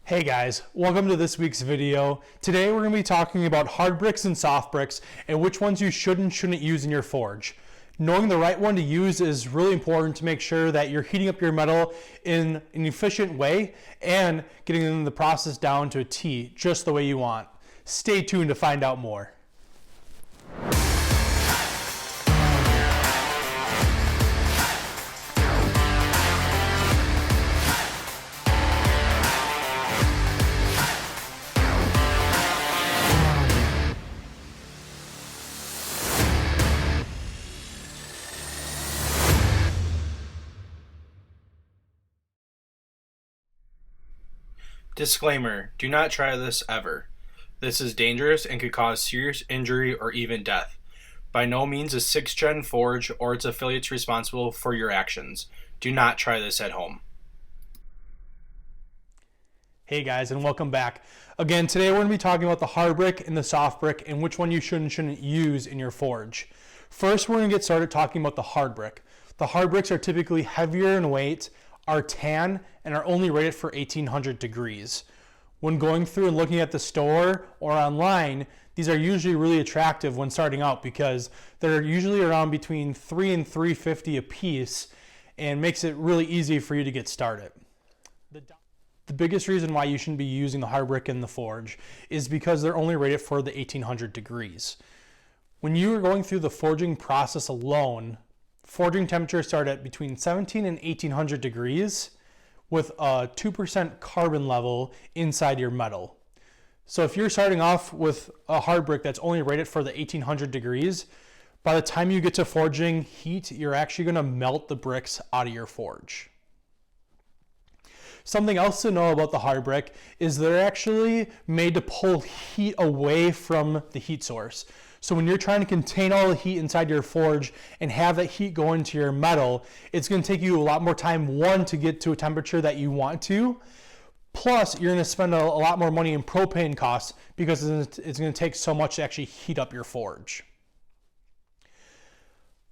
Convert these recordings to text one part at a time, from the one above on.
Hey guys, welcome to this week's video. Today we're going to be talking about hard bricks and soft bricks and which ones you should and shouldn't use in your forge. Knowing the right one to use is really important to make sure that you're heating up your metal in an efficient way and getting the process down to a T just the way you want. Stay tuned to find out more. Disclaimer, do not try this ever. This is dangerous and could cause serious injury or even death. By no means is 6th Gen Forge or its affiliates responsible for your actions. Do not try this at home. Hey guys, and welcome back. Again, today we're going to be talking about the hard brick and the soft brick and which one you should and shouldn't use in your forge. First, we're going to get started talking about the hard brick. The hard bricks are typically heavier in weight, are tan, and are only rated for 1800 degrees. When going through and looking at the store or online, these are usually really attractive when starting out because they're usually around between $3 and $3.50 a piece and makes it really easy for you to get started. The biggest reason why you shouldn't be using the hard brick in the forge is because they're only rated for the 1800 degrees. When you are going through the forging process alone, forging temperatures start at between 17 and 1800 degrees with a 2% carbon level inside your metal. So if you're starting off with a hard brick that's only rated for the 1800 degrees, by the time you get to forging heat, you're actually going to melt the bricks out of your forge. Something else to know about the hard brick is they're actually made to pull heat away from the heat source. So when you're trying to contain all the heat inside your forge and have that heat go into your metal, it's going to take you a lot more time, one, to get to a temperature that you want to, plus you're going to spend a lot more money in propane costs because it's going to take so much to actually heat up your forge.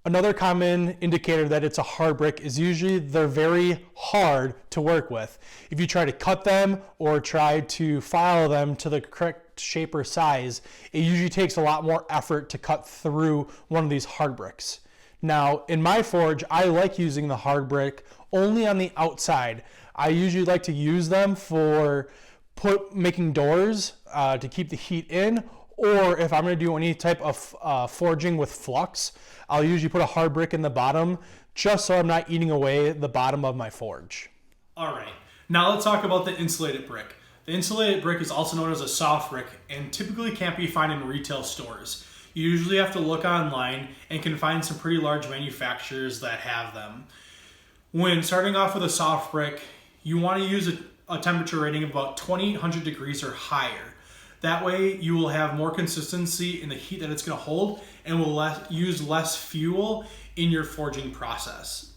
Another common indicator that it's a hard brick is usually they're very hard to work with. If you try to cut them or try to file them to the correct shape or size, it usually takes a lot more effort to cut through one of these hard bricks. Now, in my forge, I like using the hard brick only on the outside. I usually like to use them for making doors to keep the heat in, or if I'm going to do any type of forging with flux, I'll usually put a hard brick in the bottom just so I'm not eating away the bottom of my forge. All right, now let's talk about the insulated brick. The insulated brick is also known as a soft brick and typically can't be found in retail stores. You usually have to look online and can find some pretty large manufacturers that have them. When starting off with a soft brick, you want to use a temperature rating of about 2800 degrees or higher. That way you will have more consistency in the heat that it's going to hold and will use less fuel in your forging process.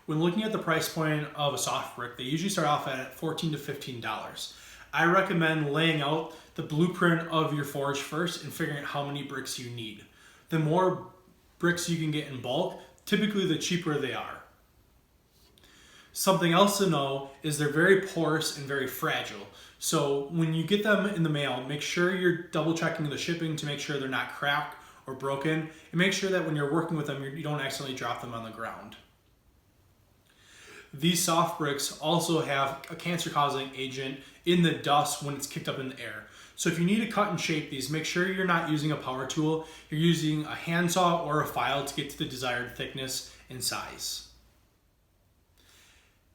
When looking at the price point of a soft brick, they usually start off at $14 to $15. I recommend laying out the blueprint of your forge first and figuring out how many bricks you need. The more bricks you can get in bulk, typically the cheaper they are. Something else to know is they're very porous and very fragile. So when you get them in the mail, make sure you're double checking the shipping to make sure they're not cracked or broken, and make sure that when you're working with them, you don't accidentally drop them on the ground. These soft bricks also have a cancer-causing agent in the dust when it's kicked up in the air. So if you need to cut and shape these, make sure you're not using a power tool. You're using a handsaw or a file to get to the desired thickness and size.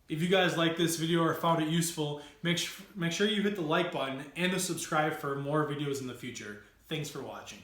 If you guys like this video or found it useful, make sure you hit the like button and the subscribe for more videos in the future. Thanks for watching.